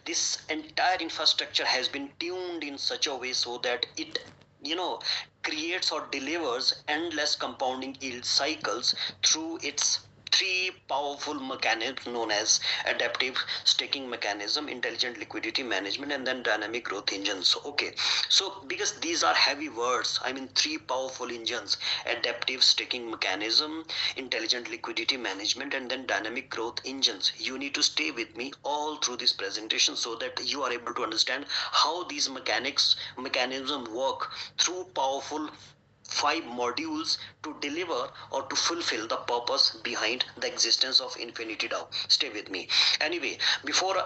this entire infrastructure has been tuned in such a way so that it you know creates or delivers endless compounding yield cycles through its three powerful mechanisms known as adaptive staking mechanism, intelligent liquidity management, and then dynamic growth engines. Okay, so because these are heavy words, I mean three powerful engines: adaptive staking mechanism, intelligent liquidity management, and then dynamic growth engines. You need to stay with me all through this presentation so that you are able to understand how these mechanisms work through powerful five modules to deliver or to fulfill the purpose behind the existence of Infinity DAO. Stay with me. Anyway, before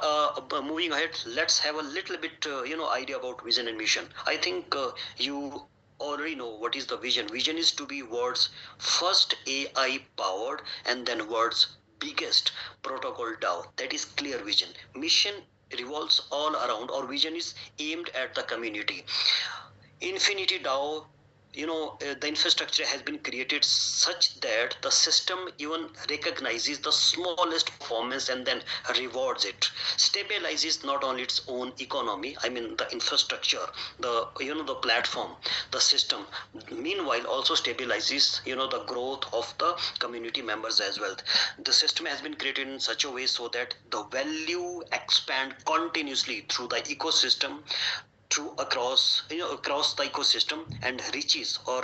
moving ahead, let's have a little bit idea about vision and mission. I think you already know what is the vision. Vision is to be world's first AI powered and then world's biggest protocol DAO. That is clear vision. Mission revolves all around, or vision is aimed at the community. Infinity DAO, the infrastructure has been created such that the system even recognizes the smallest performance and then rewards it, stabilizes not only its own economy, I mean the infrastructure, the platform, the system, meanwhile also stabilizes the growth of the community members as well. The system has been created in such a way so that the value expand continuously through the ecosystem, through across the ecosystem, and reaches or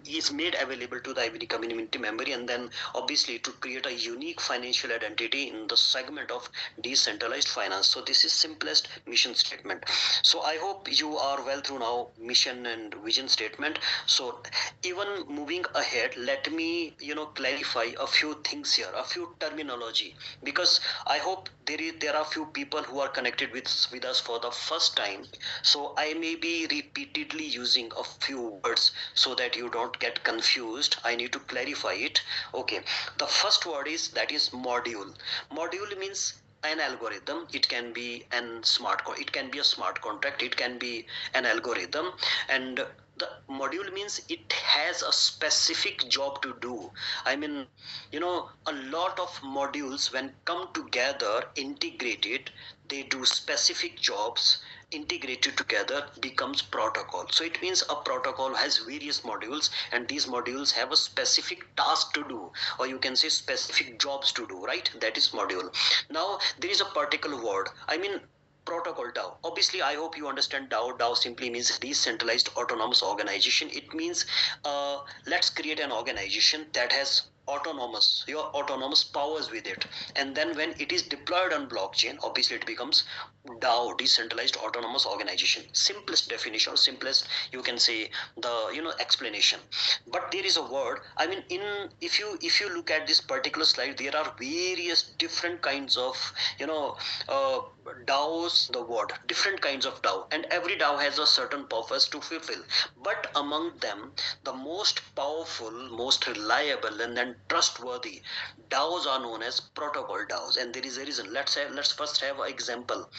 is made available to the every community member, and then obviously to create a unique financial identity in the segment of decentralized finance. So this is simplest mission statement. So I hope you are well through now mission and vision statement. So even moving ahead, let me clarify a few things here, a few terminology, because I hope there are few people who are connected with us for the first time. So I may be repeatedly using a few words so that you don't get confused. I need to clarify it. Okay, the first word is, that is module. Module means an algorithm. It can be it can be a smart contract, it can be an algorithm. And the module means it has a specific job to do. I mean, a lot of modules when come together integrated, they do specific jobs, integrated together becomes protocol. So it means a protocol has various modules, and these modules have a specific task to do, or you can say specific jobs to do, right? That is module. Now there is a particular word, I mean protocol DAO. Obviously, I hope you understand DAO. DAO simply means decentralized autonomous organization. It means let's create an organization that has autonomous powers with it, and then when it is deployed on blockchain, obviously it becomes DAO, decentralized autonomous organization. Simplest definition, simplest, you can say, the explanation. But there is a word, I mean, if you look at this particular slide, there are various different kinds of uh, DAOs, the word, different kinds of DAO, and every DAO has a certain purpose to fulfill. But among them, the most powerful, most reliable, and then trustworthy DAOs are known as protocol DAOs, and there is a reason. Let's first have an example.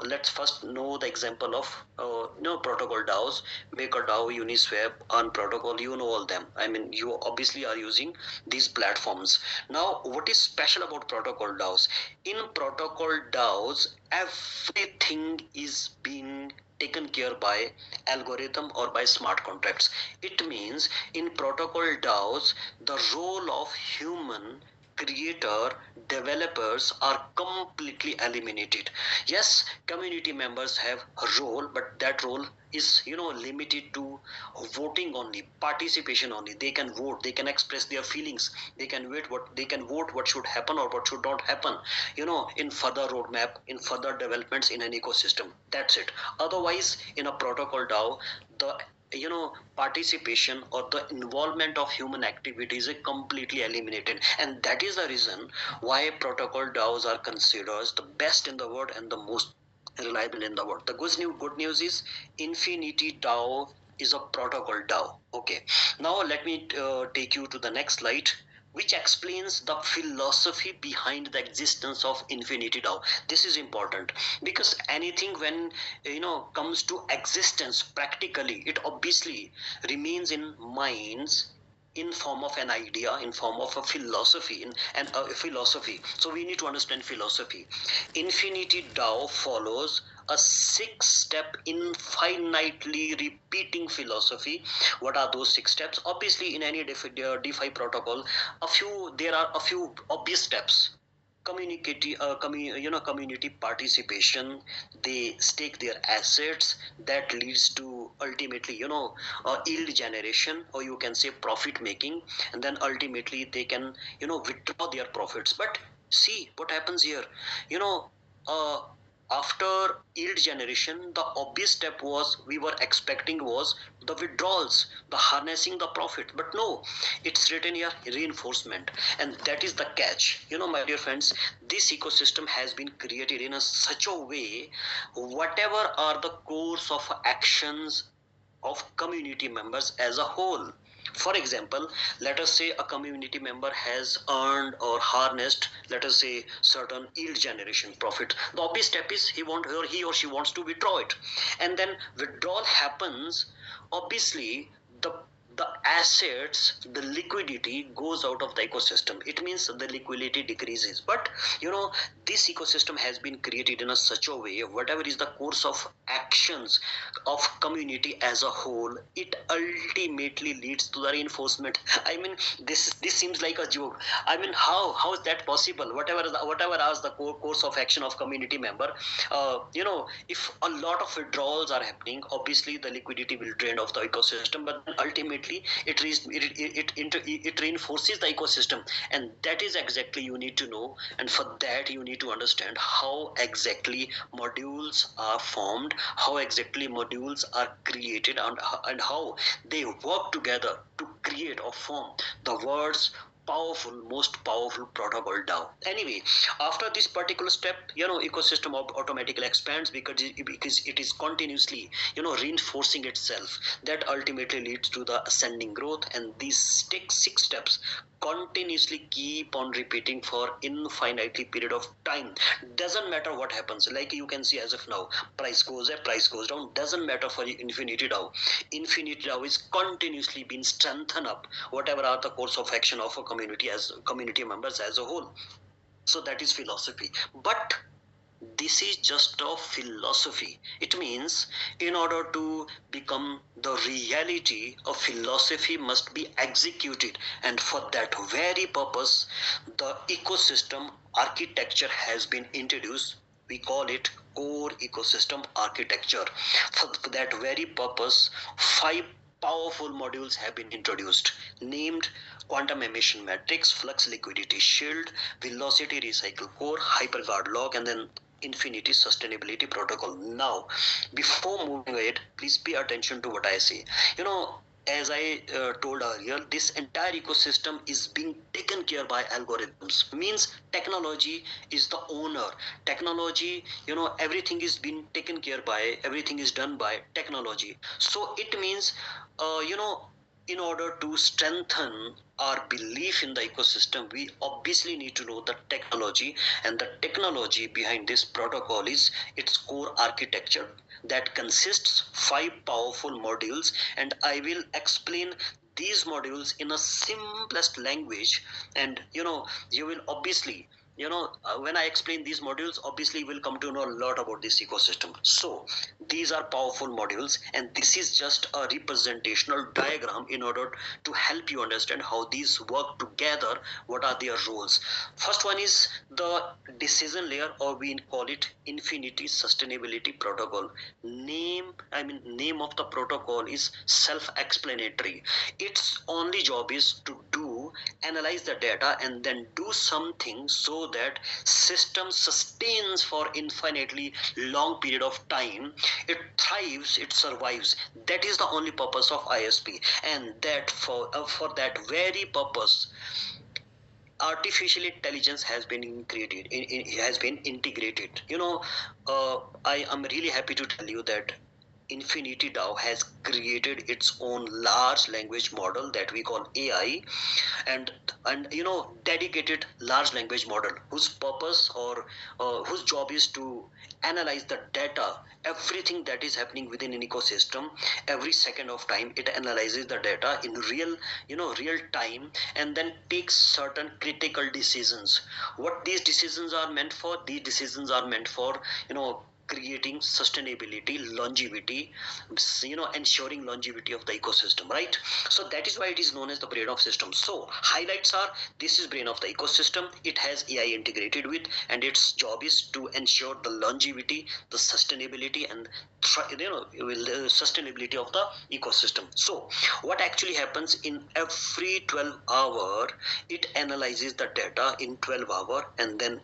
Let's first know the example of protocol DAOs. MakerDAO, Uniswap, Earn Protocol. You know all them. I mean, you obviously are using these platforms. Now, what is special about protocol DAOs? In protocol DAOs, everything is being taken care by algorithm or by smart contracts. It means in protocol DAOs, the role of human creator developers are completely eliminated. Yes, community members have a role, but that role is limited to voting only, participation only. They can vote, they can express their feelings, they can vote what should happen or what should not happen, in further roadmap, in further developments in an ecosystem. That's it. Otherwise, in a protocol DAO, the participation or the involvement of human activities is completely eliminated, and that is the reason why protocol DAOs are considered the best in the world and the most reliable in the world. The good news is Infinity DAO is a protocol DAO. Okay, now let me take you to the next slide, which explains the philosophy behind the existence of Infinity DAO. This is important because anything when comes to existence practically, it obviously remains in minds in form of an idea, in form of a philosophy, and a philosophy. So we need to understand philosophy. Infinity DAO follows a six-step infinitely repeating philosophy. What are those six steps? Obviously, in any DeFi protocol, there are a few obvious steps. Community participation. They stake their assets. That leads to ultimately, yield generation, or you can say profit making. And then ultimately they can, withdraw their profits. But see what happens here. you know uh, After yield generation, the obvious step was, we were expecting, was the withdrawals, the harnessing the profit. But no, it's written here, reinforcement. And that is the catch. My dear friends, this ecosystem has been created in such a way, whatever are the course of actions of community members as a whole. For example, let us say a community member has earned or harnessed, let us say, certain yield generation profit. The obvious step is, he or she wants to withdraw it. And then withdrawal happens. Obviously, the assets, the liquidity goes out of the ecosystem. It means the liquidity decreases. But this ecosystem has been created in such a way, whatever is the course of actions of community as a whole, it ultimately leads to the reinforcement. I mean, this seems like a joke. I mean, how is that possible? Whatever is the course of action of community member, if a lot of withdrawals are happening, obviously the liquidity will drain off the ecosystem. But ultimately it reinforces the ecosystem. And that is exactly you need to know. And for that, you need to understand how exactly modules are formed, how exactly modules are created, and how they work together to create or form the world's most powerful protocol DAO. Anyway, after this particular step, ecosystem automatically expands, because it is continuously, reinforcing itself. That ultimately leads to the ascending growth. And these six steps continuously keep on repeating for infinitely period of time. Doesn't matter what happens. Like you can see, as of now, price goes up, price goes down. Doesn't matter for infinity DAO. Infinity DAO is continuously being strengthened up, whatever are the course of action of a community, as community members as a whole. So that is philosophy. But this is just a philosophy. It means, in order to become the reality, a philosophy must be executed. And for that very purpose, the ecosystem architecture has been introduced. We call it core ecosystem architecture. For that very purpose, 5 powerful modules have been introduced, named quantum emission matrix, flux liquidity shield, velocity recycle core, hyperguard lock, and then infinity sustainability protocol. Now, before moving ahead, please pay attention to what I say. As I told earlier, this entire ecosystem is being taken care by algorithms. Means technology is the owner. Technology, everything is being taken care by, everything is done by technology. So it means, uh, you know, in order to strengthen our belief in the ecosystem, we obviously need to know the technology. And the technology behind this protocol is its core architecture, that consists 5 powerful modules. And I will explain these modules in a simplest language. And you will obviously, when I explain these modules, obviously you will come to know a lot about this ecosystem. So these are powerful modules, and this is just a representational diagram in order to help you understand how these work together, what are their roles. First one is the decision layer, or we call it infinity sustainability protocol. Name of the protocol is self-explanatory. Its only job is to analyze the data and then do something so that system sustains for infinitely long period of time. It thrives, it survives. That is the only purpose of ISP. And that for that very purpose, artificial intelligence has been created, has been integrated. I am really happy to tell you that Infinity DAO has created its own large language model that we call AI, and dedicated large language model whose purpose or whose job is to analyze the data, everything that is happening within an ecosystem. Every second of time it analyzes the data in real time, and then takes certain critical decisions. What these decisions are meant for? These decisions are meant for creating sustainability, longevity, ensuring longevity of the ecosystem, right? So that is why it is known as the brain of system. So highlights are, this is brain of the ecosystem, it has AI integrated with, and its job is to ensure the longevity, the sustainability, and sustainability of the ecosystem. So what actually happens in every 12 hour, it analyzes the data in 12 hour, and then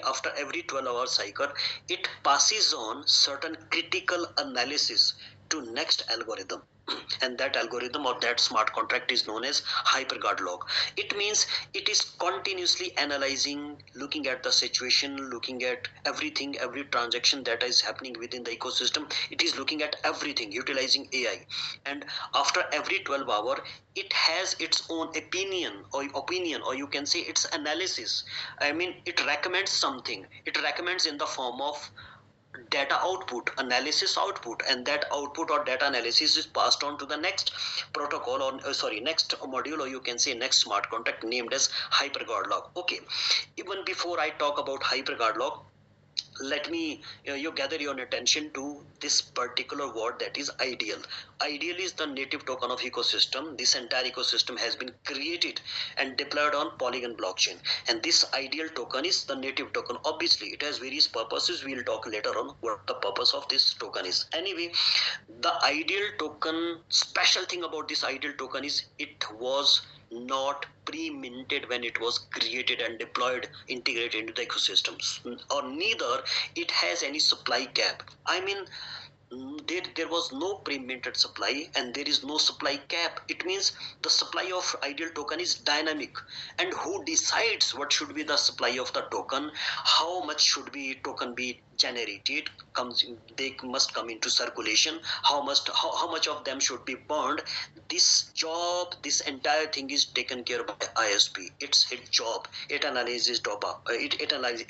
after every 12-hour cycle, it passes on certain critical analysis to next algorithm. And that algorithm or that smart contract is known as hyperguard log. It means it is continuously analyzing, looking at the situation, looking at everything, every transaction that is happening within the ecosystem. It is looking at everything utilizing AI. And after every 12 hour, it has its own opinion, or you can say its analysis. I mean, it recommends something. It recommends in the form of data output, analysis output, and that output or data analysis is passed on to the next protocol, or next module, or you can say next smart contract, named as hyperguard log. Okay, even before I talk about hyperguard log, let me you gather your attention to this particular word, that is IDL. IDL is the native token of ecosystem. This entire ecosystem has been created and deployed on Polygon blockchain, and this IDL token is the native token. Obviously it has various purposes. We'll talk later on what the purpose of this token is. Anyway, the ideal token, special thing about this ideal token is it was not pre-minted when it was created and deployed, integrated into the ecosystems, or neither it has any supply cap. I mean, there was no pre-minted supply, and there is no supply cap. It means the supply of ideal token is dynamic, and who decides what should be the supply of the token, how much should be token be generated, they must come into circulation, how much of them should be burned. This job, this entire thing is taken care by ISP. It's its job. It analyzes data,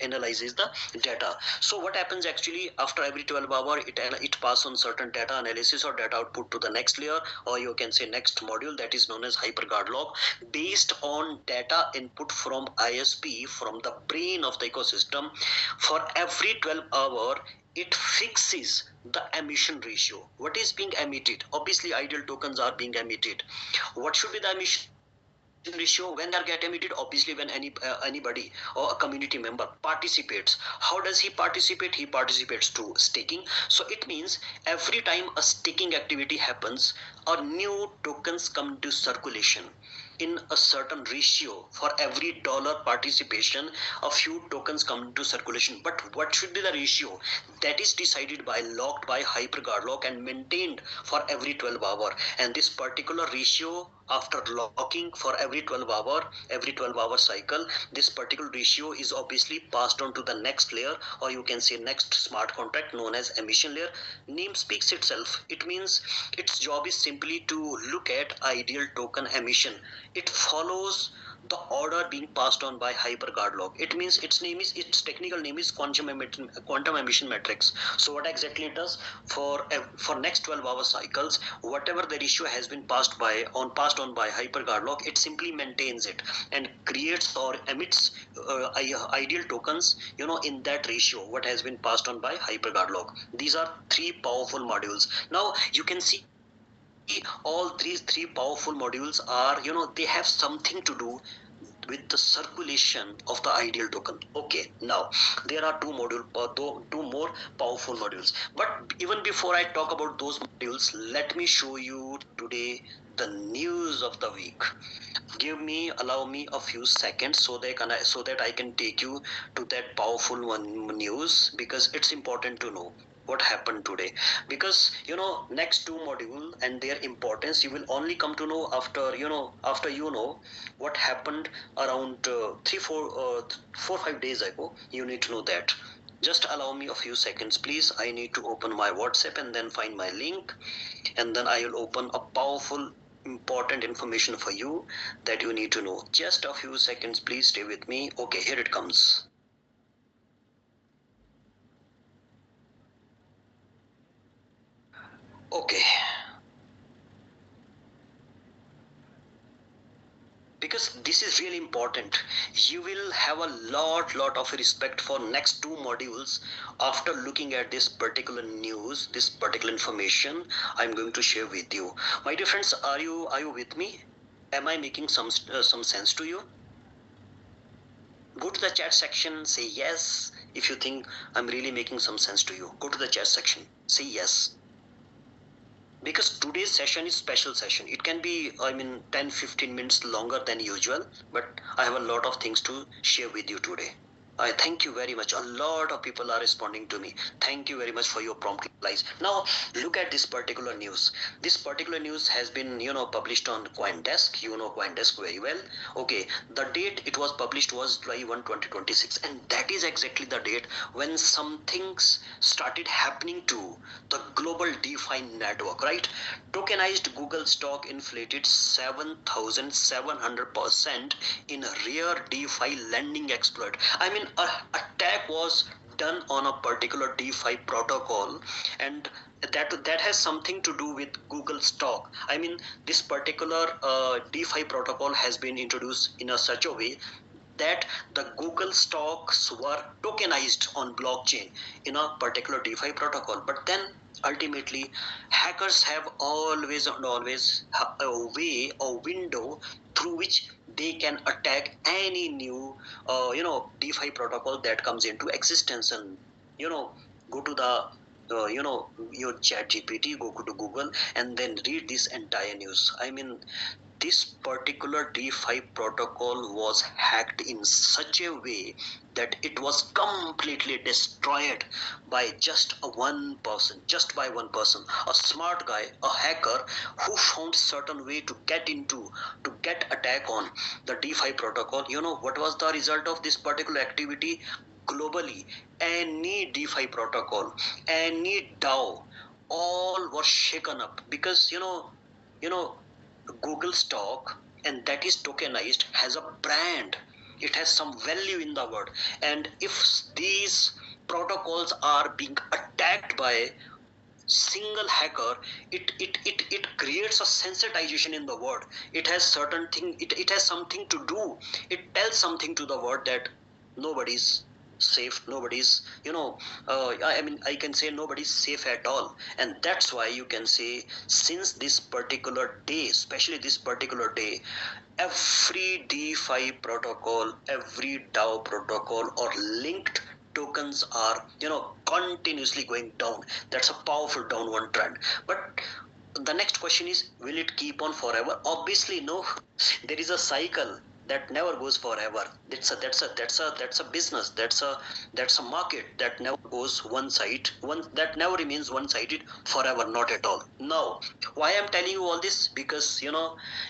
analyzes the data. So what happens actually, after every 12 hour, it passes on certain data analysis or data output to the next layer, or you can say next module, that is known as hyperguard log, based on data input from ISP, from the brain of the ecosystem. For every 12 hour, it fixes the emission ratio. What is being emitted? Obviously ideal tokens are being emitted. What should be the emission ratio when they get emitted? Obviously when anybody or a community member participates. How does he participate? He participates through staking. So it means every time a staking activity happens, or new tokens come into circulation in a certain ratio. For every dollar participation, a few tokens come into circulation. But what should be the ratio? That is decided by, locked by hyperguard lock, and maintained for every 12 hour. And this particular ratio, after locking for every 12 hour cycle, this particular ratio is obviously passed on to the next layer, or you can say next smart contract, known as emission layer. Name speaks itself. It means its job is simply to look at ideal token emission. It follows the order being passed on by hyperguard log. It means its technical name is quantum emission matrix. So what exactly it does? For next 12-hour cycles, whatever the ratio has been passed on by hyperguard log, it simply maintains it and creates or emits ideal tokens, in that ratio what has been passed on by hyperguard log. These are three powerful modules. Now you can see all these three powerful modules are, they have something to do with the circulation of the ideal token. Okay, now there are two more powerful modules. But even before I talk about those modules, let me show you today the news of the week. Allow me a few seconds so that I can take you to that powerful one news, because it's important to know what happened today. Because next two module and their importance, you will only come to know after what happened around 3 4 4 5 days ago. You need to know that Just allow me a few seconds, please. I need to open my WhatsApp and then find my link, and then I will open a powerful, important information for you that you need to know. Just a few seconds, please stay with me. Okay, here it comes. Okay, because this is really important. You will have a lot of respect for next two modules after looking at this particular news, this particular information I'm going to share with you. My dear friends, are you with me? Am I making some sense to you? Go to the chat section, say yes. If you think I'm really making some sense to you, go to the chat section, say yes. Because today's session is special session. It can be, I mean, 10-15 minutes longer than usual, but I have a lot of things to share with you today. I thank you very much. A lot of people are responding to me. Thank you very much for your prompt replies. Now, look at this particular news. This particular news has been, published on CoinDesk. You know CoinDesk very well. Okay, the date it was published was July 1, 2026, and that is exactly the date when some things started happening to the global DeFi network, right? Tokenized Google stock inflated 7,700% in a rare DeFi lending exploit. I mean, a attack was done on a particular DeFi protocol, and that has something to do with Google stock. I mean, this particular DeFi protocol has been introduced in a such a way that the Google stocks were tokenized on blockchain in a particular DeFi protocol. But then ultimately, hackers have always and always a way or window through which they can attack any new, DeFi protocol that comes into existence, and you know, go to the your chat GPT, go to Google and then read this entire news. I mean, this particular DeFi protocol was hacked in such a way that it was completely destroyed by just one person, a smart guy, a hacker who found certain way to get attack on the DeFi protocol. You know what was the result of this particular activity? Globally, any DeFi protocol, any DAO, all were shaken up because you know Google stock, and that is tokenized, has a brand. It has some value in the world. And if these protocols are being attacked by single hacker, it creates a sensitization in the world. It has certain thing, it has something to do. It tells something to the world that nobody's safe, nobody's, I mean, I can say nobody's safe at all. And that's why you can say, since this particular day, especially this particular day, every DeFi protocol, every DAO protocol or linked tokens are continuously going down. That's a powerful downward trend. But the next question is, will it keep on forever? Obviously no. There is a cycle that never goes forever. That's a business, that's a market that never goes one side, that never remains one sided forever, not at all. Now, why I'm telling you all this? Because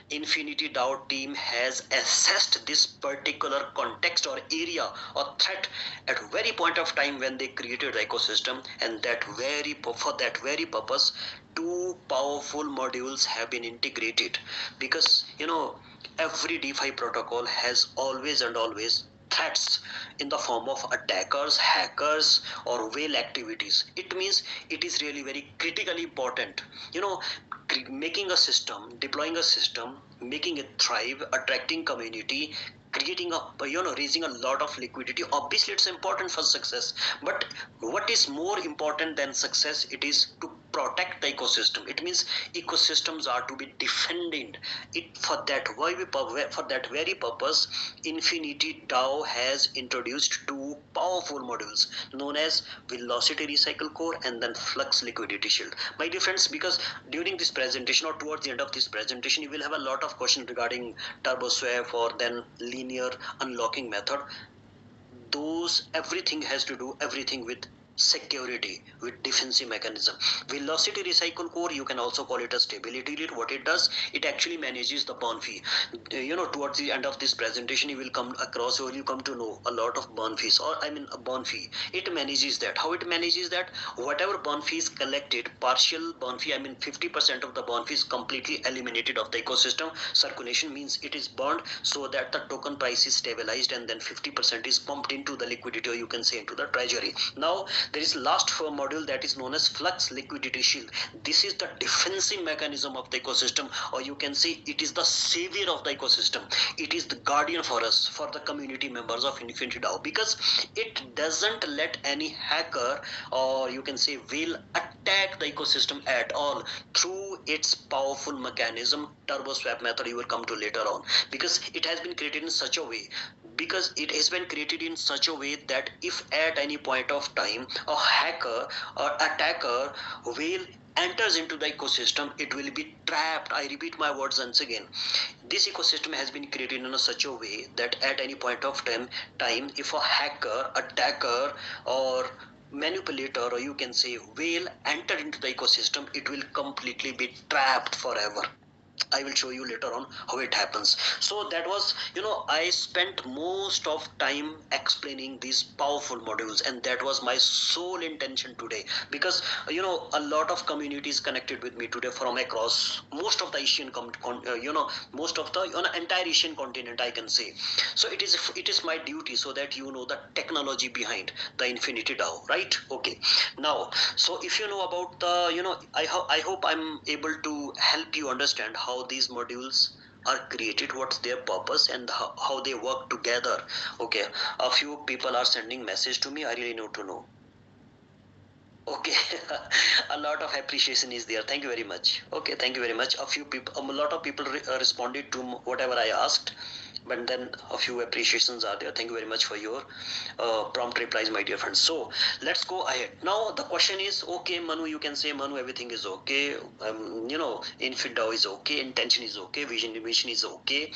Infinity DAO team has assessed this particular context or area or threat at very point of time when they created the ecosystem, and for that very purpose, two powerful modules have been integrated. Because every DeFi protocol has always and always threats in the form of attackers, hackers, or whale activities. It means it is really very critically important. You know, making a system, deploying a system, making it thrive, attracting community, creating a raising a lot of liquidity. Obviously, it's important for success. But what is more important than success? It is to protect the ecosystem. It means ecosystems are to be defended. It for that very purpose, Infinity DAO has introduced two powerful modules known as Velocity Recycle Core and then Flux Liquidity Shield. My dear friends, because during this presentation or towards the end of this presentation, you will have a lot of questions regarding turbo swap or then linear unlocking method. Those everything has to do everything with security with defensive mechanism. Velocity recycle core, you can also call it a stability rate. What it does, it actually manages the burn fee. Towards the end of this presentation, you will come across, or you come to know a lot of burn fees, or I mean a burn fee. It manages that. How it manages that? Whatever burn fee is collected, partial burn fee, I mean 50% of the burn fee is completely eliminated of the ecosystem. Circulation means it is burned so that the token price is stabilized, and then 50% is pumped into the liquidity, or you can say into the treasury. Now there is last module that is known as flux liquidity shield. This is the defensive mechanism of the ecosystem, or you can say it is the savior of the ecosystem. It is the guardian for us, for the community members of Infinity DAO, because it doesn't let any hacker, or you can say whale, attack the ecosystem at all through its powerful mechanism, turbo swap method, you will come to later on. Because it has been created in such a way, that if at any point of time a hacker or attacker will enters into the ecosystem, it will be trapped. I repeat my words once again. This ecosystem has been created in such a way that at any point of time, if a hacker, attacker, or manipulator, or you can say whale, enter into the ecosystem, it will completely be trapped forever. I will show you later on how it happens. So that was, I spent most of time explaining these powerful modules, and that was my sole intention today. Because a lot of communities connected with me today from across most of the Asian most of the entire Asian continent, I can say. So it is my duty, so that you know the technology behind the Infinity DAO, right? Okay. Now, so if you know about the, I hope I'm able to help you understand how these modules are created, what's their purpose, and how they work together. Okay, a few people are sending message to me. I really need to know. Okay, a lot of appreciation is there. Thank you very much. Okay, thank you very much. A lot of people responded to whatever I asked, but then a few appreciations are there. Thank you very much for your prompt replies, my dear friends. So let's go ahead. Now the question is, okay, Manu, you can say, Manu, everything is okay. Infidao is okay, intention is okay, vision is okay.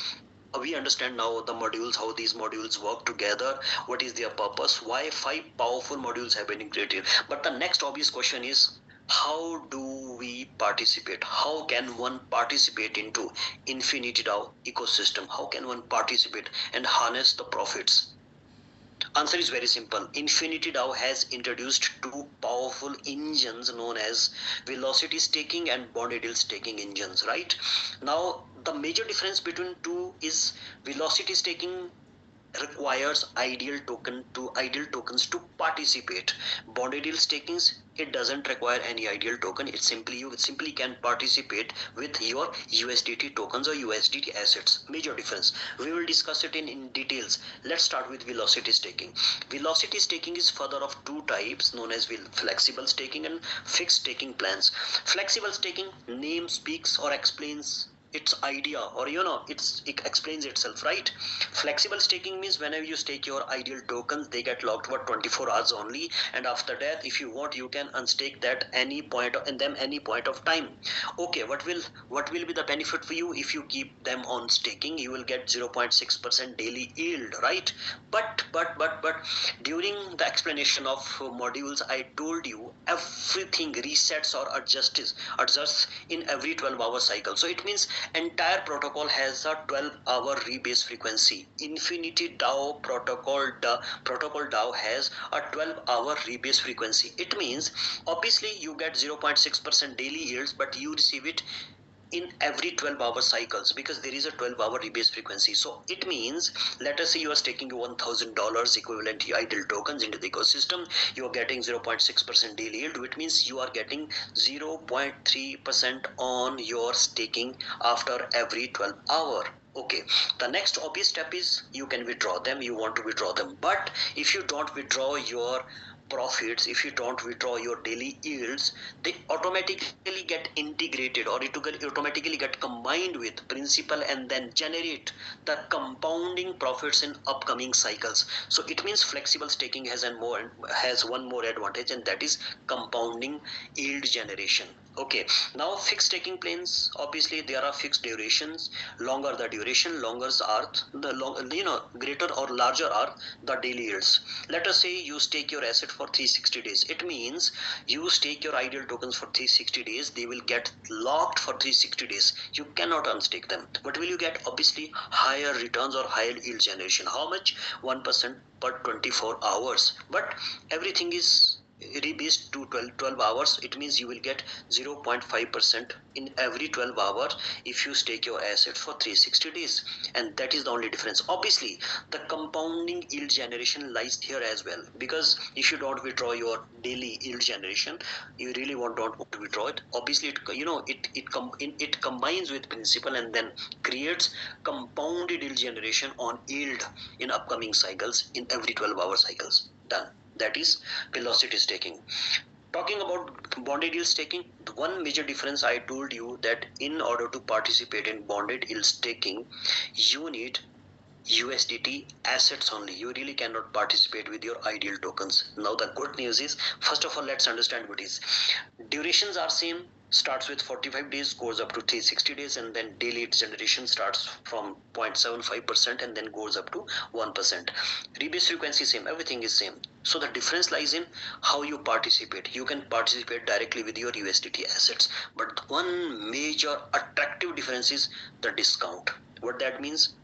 We understand now the modules, how these modules work together, what is their purpose, why 5 powerful modules have been created. But the next obvious question is, how do we participate? How can one participate into Infinity DAO ecosystem? How can one participate and harness the profits? Answer is very simple. Infinity DAO has introduced 2 powerful engines known as velocity staking and bonded yield staking engines, right? Now, the major difference between two is velocity staking requires ideal tokens to participate. Bonded yield stakings, it doesn't require any ideal token. You simply can participate with your USDT tokens or USDT assets. Major difference. We will discuss it in details. Let's start with velocity staking. Velocity staking is further of 2 types known as flexible staking and fixed staking plans. Flexible staking, name speaks or explains its idea, or it explains itself, right? Flexible staking means whenever you stake your ideal tokens, they get locked for 24 hours only, and after that, if you want, you can unstake that any point of time. Okay, what will be the benefit for you? If you keep them on staking, you will get 0.6% daily yield, right? But during the explanation of modules, I told you everything resets or adjusts in every 12-hour cycle. So it means entire protocol has a 12-hour rebase frequency. Infinity DAO protocol DAO has a 12-hour rebase frequency. It means obviously you get 0.6% daily yields, but you receive it in every 12-hour cycles, because there is a 12-hour rebase frequency. So it means, let us say you are staking $1,000 equivalent idle tokens into the ecosystem, you are getting 0.6% daily yield, which means you are getting 0.3% on your staking after every 12 hour. Okay, the next obvious step is you can withdraw them. You want to withdraw them, but if you don't withdraw your profits, if you don't withdraw your daily yields, they automatically get integrated, or it will automatically get combined with principal and then generate the compounding profits in upcoming cycles. So it means flexible staking has one more advantage, and that is compounding yield generation. Okay, now fixed staking plans, obviously there are fixed durations. Longer the duration, greater or larger are the daily yields. Let us say you stake your asset for for 360 days. It means you stake your IDL tokens for 360 days. They will get locked for 360 days. You cannot unstake them. What will you get? Obviously, higher returns or higher yield generation. How much? 1% per 24 hours. But everything is rebased to 12 hours. It means you will get 0.5% in every 12 hours if you stake your assets for 360 days, and that is the only difference. Obviously, the compounding yield generation lies here as well, because if you don't withdraw your daily yield generation, you really don't want to withdraw it. Obviously, it combines with principal and then creates compounded yield generation on yield in upcoming cycles, in every 12-hour cycles. Done. That is velocity staking. Talking about bonded yield staking, the one major difference I told you that in order to participate in bonded yield staking, you need USDT assets only. You really cannot participate with your IDL tokens. Now the good news is, first of all, let's understand what is. Durations are same, starts with 45 days, goes up to 360 days, and then daily generation starts from 0.75% and then goes up to 1%. Rebase frequency same, everything is same. So the difference lies in how you participate. You can participate directly with your USDT assets, but one major attractive difference is the discount. What that means?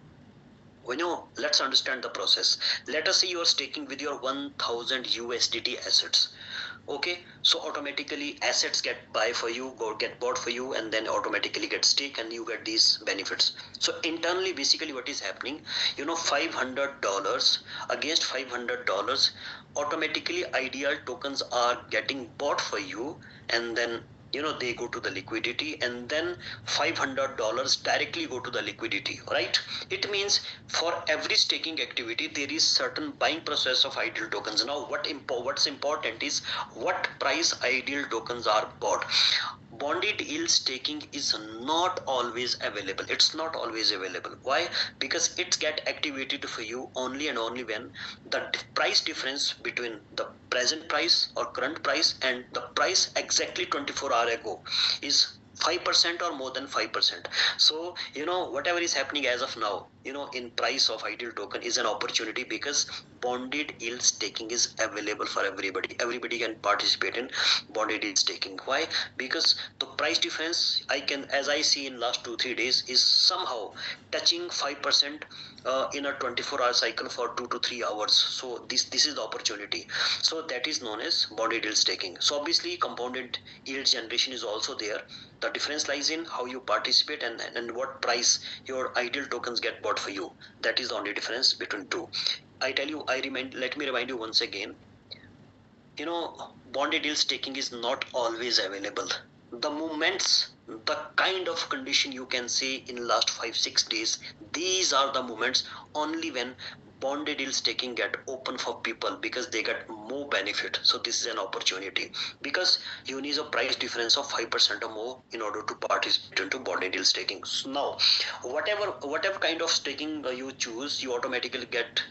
Let's understand the process. Let us say you are staking with your 1000 USDT assets. Okay, so automatically assets get bought for you, and then automatically get staked, and you get these benefits. So internally, basically what is happening, $500 against $500, automatically IDL tokens are getting bought for you, and then they go to the liquidity, and then $500 directly go to the liquidity, right? It means for every staking activity there is certain buying process of IDL tokens. Now what's important is what price IDL tokens are bought. Bonded yield staking is not always available. It's not always available. Why? Because it's get activated for you only and only when the price difference between the present price or current price and the price exactly 24 hours ago is 5% or more than 5%. So whatever is happening as of now, in price of ideal token is an opportunity, because bonded yield staking is available for everybody can participate in bonded yield staking. Why? Because the price difference, as I see in last 2-3 days, is somehow touching 5% in a 24-hour cycle for 2 to 3 hours. So this is the opportunity. So that is known as bonded yield staking. So obviously compounded yield generation is also there. The difference lies in how you participate and what price your ideal tokens get bought for you. That is the only difference between two. Let me remind you once again, bonded yield staking is not always available. The kind of condition you can see in last 5-6 days, these are the moments only when bonded yield staking get open for people, because they get more benefit. So this is an opportunity, because you need a price difference of 5% or more in order to participate into bonded yield staking. So now whatever kind of staking you choose, you automatically get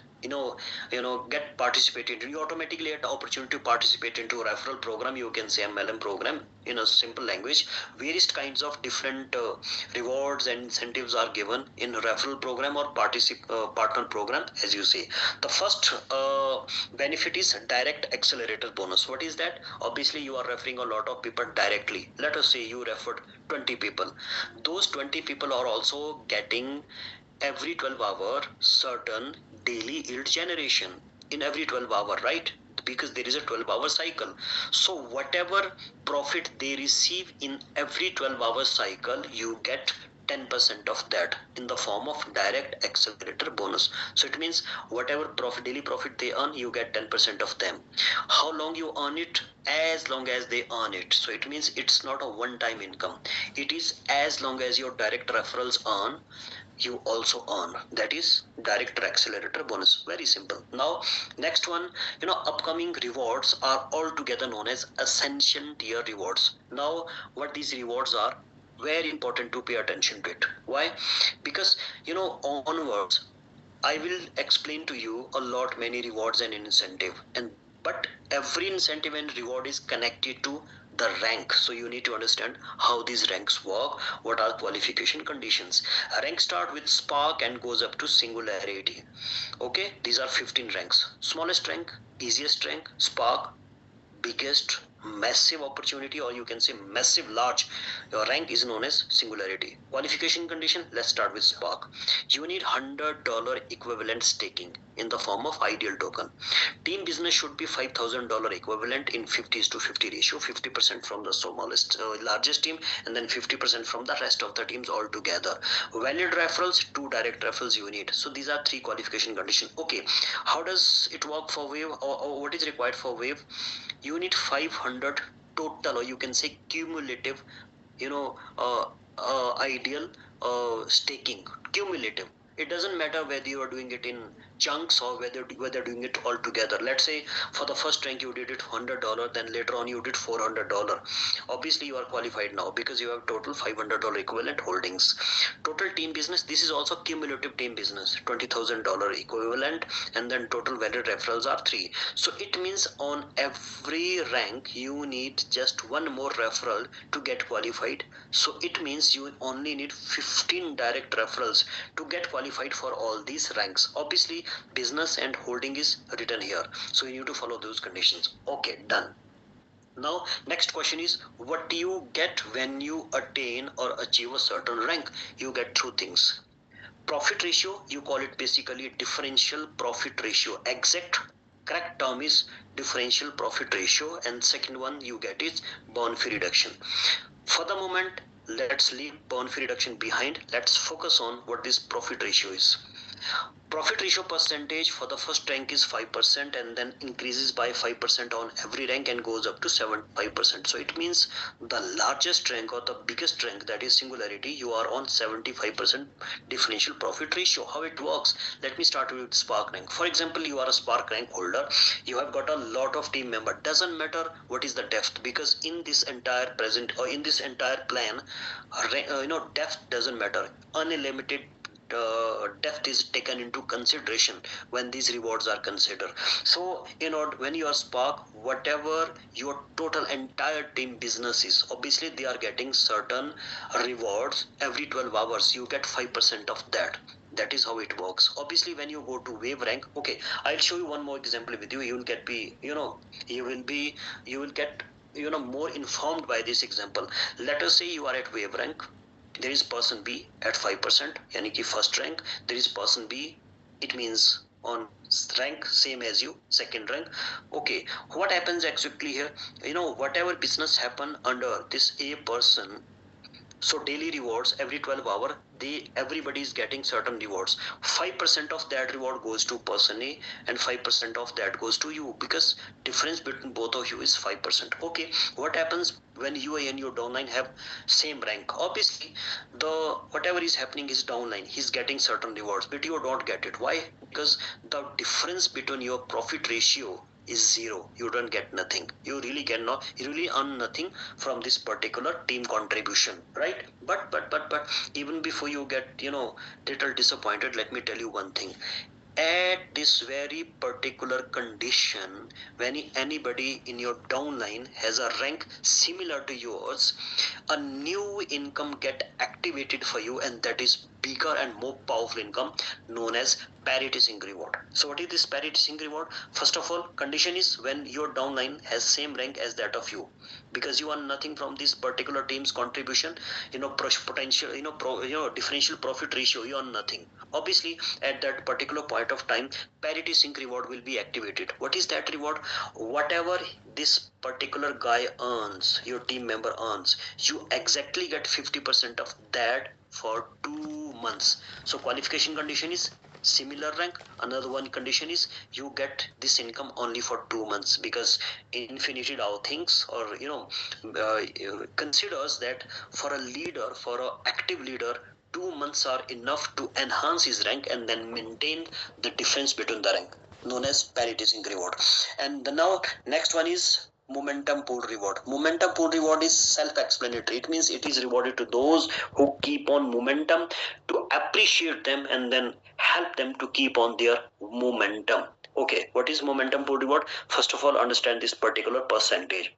get participated. You automatically get opportunity to participate into a referral program. You can say MLM program in a simple language. Various kinds of different rewards and incentives are given in referral program or partner program, as you say. The first benefit is direct accelerator bonus. What is that? Obviously, you are referring a lot of people directly. Let us say you referred 20 people. Those 20 people are also getting every 12 hour certain daily yield generation in every 12 hour, right? Because there is a 12-hour cycle. So whatever profit they receive in every 12-hour cycle, you get 10% of that in the form of direct accelerator bonus. So it means whatever daily profit they earn, you get 10% of them. How long you earn it? As long as they earn it. So it means it's not a one-time income. It is as long as your direct referrals earn, you also earn. That is direct accelerator bonus. Very simple. Now next one, upcoming rewards are altogether known as ascension tier rewards. Now what these rewards are, very important to pay attention to it. Why? Because onwards I will explain to you a lot many rewards and incentive, but every incentive and reward is connected to the rank. So you need to understand how these ranks work, what are qualification conditions. A rank start with spark and goes up to singularity. Okay, these are 15 ranks. Smallest rank, easiest rank, spark, biggest massive opportunity, or you can say massive large rank, is known as singularity. Qualification condition, let's start with Spark. You need $100 equivalent staking in the form of ideal token. Team business should be $5,000 equivalent in 50:50 ratio, 50% from the smallest largest team, and then 50% from the rest of the teams all together. Valid referrals, 2 direct referrals you need. So these are 3 qualification conditions. Okay, how does it work for Wave, or what is required for Wave? You need 500 total, or you can say cumulative, you know ideal staking, cumulative. It doesn't matter whether you are doing it in chunks or whether doing it all together. Let's say for the first rank you did it $100, then later on you did $400. Obviously you are qualified now because you have total $500 equivalent holdings. Total team business, this is also cumulative team business, $20,000 equivalent, and then total valid referrals are 3. So it means on every rank you need just one more referral to get qualified. So it means you only need 15 direct referrals to get qualified for all these ranks. Obviously business and holding is written here, so you need to follow those conditions. Okay, done. Now next question is, what do you get when you attain or achieve a certain rank? You get 2 things. Profit ratio, you call it basically differential profit ratio. Correct term is differential profit ratio, and second one you get is burn fee reduction. For the moment, let's leave burn fee reduction behind. Let's focus on what this profit ratio is. Profit ratio percentage for the first rank is 5%, and then increases by 5% on every rank and goes up to 75%. So it means the largest rank or the biggest rank, that is singularity, you are on 75% differential profit ratio. How it works? Let me start with Spark rank. For example, you are a Spark rank holder. You have got a lot of team member. Doesn't matter what is the depth, because in this entire present or in this entire plan, depth doesn't matter. Unlimited depth is taken into consideration when these rewards are considered. So when you are Spark, whatever your total entire team business is, obviously they are getting certain rewards. Every 12 hours you get 5% of that. That is how it works. Obviously when you go to Wave rank, okay, I'll show you one more example with you. You will get more informed by this example. Let us say you are at Wave rank. There is person B at 5%, yani ki first rank. There is person B, it means on rank same as you, second rank. Okay, what happens exactly here? Whatever business happen under this A person, so daily rewards every 12 hour, everybody is getting certain rewards. 5% of that reward goes to person A, and 5% of that goes to you, because difference between both of you is 5%. Okay, what happens when you and your downline have same rank? Obviously the whatever is happening is downline, he's getting certain rewards, but you don't get it. Why? Because the difference between your profit ratio is 0. You don't get nothing. You really earn nothing from this particular team contribution, right? But even before you get little disappointed, let me tell you one thing. At this very particular condition, when anybody in your downline has a rank similar to yours, a new income get activated for you, and that is bigger and more powerful income, known as parity sync reward. So what is this parity sync reward? First of all, condition is when your downline has same rank as that of you, because you earn nothing from this particular team's contribution. Potential, differential profit ratio, you earn nothing. Obviously at that particular point of time, parity sync reward will be activated. What is that reward? Whatever this particular guy earns, your team member earns, you exactly get 50% of that for 2 months. So qualification condition is similar rank. Another one condition is you get this income only for 2 months, because Infinity DAO thinks, or considers that for a leader, for an active leader, 2 months are enough to enhance his rank and then maintain the difference between the rank, known as parity sync reward. And now next one is momentum pool reward. Momentum pool reward is self-explanatory. It means it is rewarded to those who keep on momentum, to appreciate them and then help them to keep on their momentum. Okay, what is momentum pool reward? First of all, understand this particular percentage.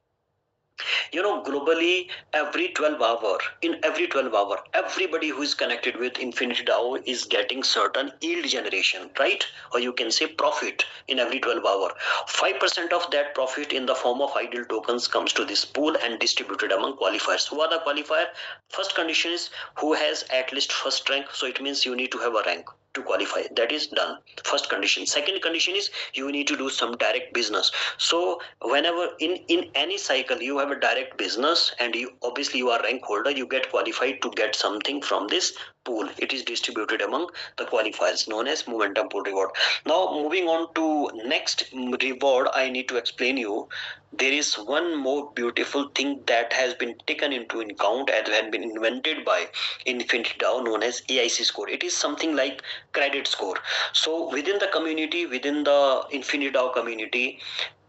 Globally, every 12 hour, everybody who is connected with Infinity DAO is getting certain yield generation, right? Or you can say profit in every 12 hour. 5% of that profit in the form of IDL tokens comes to this pool and distributed among qualifiers. Who are the qualifier? First condition is who has at least first rank. So it means you need to have a rank to qualify. That is done. First condition. Second condition is you need to do some direct business. So whenever in any cycle you have a direct business and you obviously you are rank holder, you get qualified to get something from this pool. It is distributed among the qualifiers, known as momentum pool reward. Now moving on to next reward, I need to explain you. There is one more beautiful thing that has been taken into account and has been invented by Infinity DAO, known as AIC score. It is something like credit score. So within the community, within the Infinity DAO community,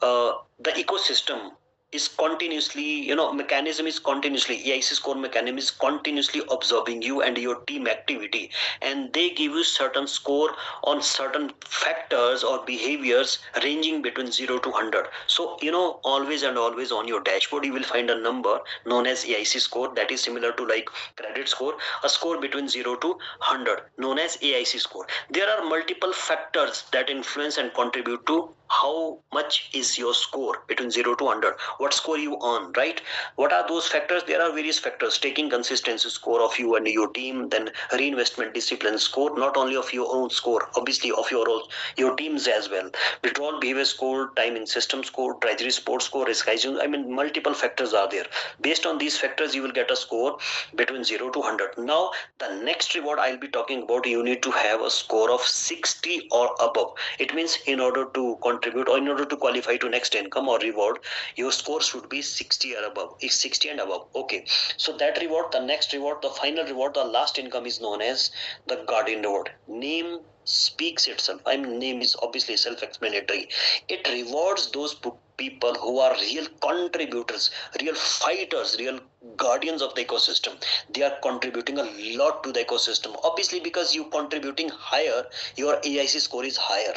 the ecosystem is continuously, mechanism is continuously, AIC score mechanism is continuously observing you and your team activity, and they give you certain score on certain factors or behaviors ranging between 0 to 100. So always and always on your dashboard you will find a number known as AIC score, that is similar to like credit score, a score between 0 to 100 known as AIC score. There are multiple factors that influence and contribute to how much is your score between 0 to 100, what score you earn, right? What are those factors? There are various factors: taking consistency score of you and your team, then reinvestment discipline score, not only of your own score, obviously of your teams as well, withdrawal behavior score, time in system score, treasury support score, risk hygiene. I mean, multiple factors are there. Based on these factors you will get a score between 0 to 100. Now the next reward I'll be talking about, you need to have a score of 60 or above. It means in order to contribute or in order to qualify to next income or reward, your score should be 60 or above. It's 60 and above. Okay. So that reward, the next reward, the final reward, the last income is known as the guardian reward. Name speaks itself. I mean, name is obviously self-explanatory. It rewards those people who are real contributors, real fighters, real guardians of the ecosystem. They are contributing a lot to the ecosystem. Obviously, because you contributing higher, your AIC score is higher.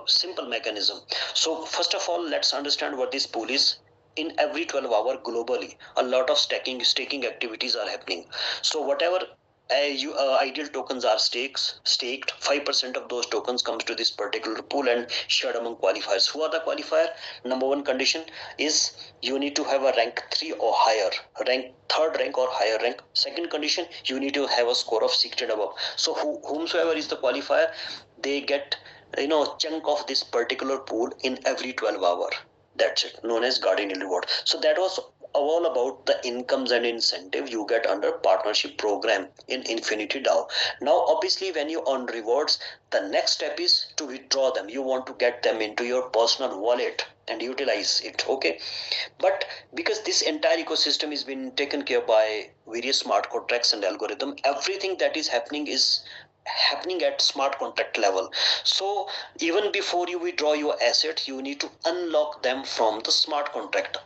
Simple mechanism. So first of all, let's understand what this pool is. In every 12 hour globally, a lot of staking activities are happening. So whatever ideal tokens are staked, 5% of those tokens comes to this particular pool and shared among qualifiers. Who are the qualifier? Number one condition is you need to have a rank 3 or higher, rank third rank or higher rank. Second condition, you need to have a score of 60 and above. So whomsoever is the qualifier, they get chunk of this particular pool in every 12 hour. That's it, known as guardian reward. So that was all about the incomes and incentive you get under partnership program in Infinity DAO. Now obviously when you earn rewards, the next step is to withdraw them. You want to get them into your personal wallet and utilize it. Okay, but because this entire ecosystem is being taken care by various smart contracts and algorithm, everything that is happening at smart contract level. So even before you withdraw your asset, you need to unlock them from the smart contract.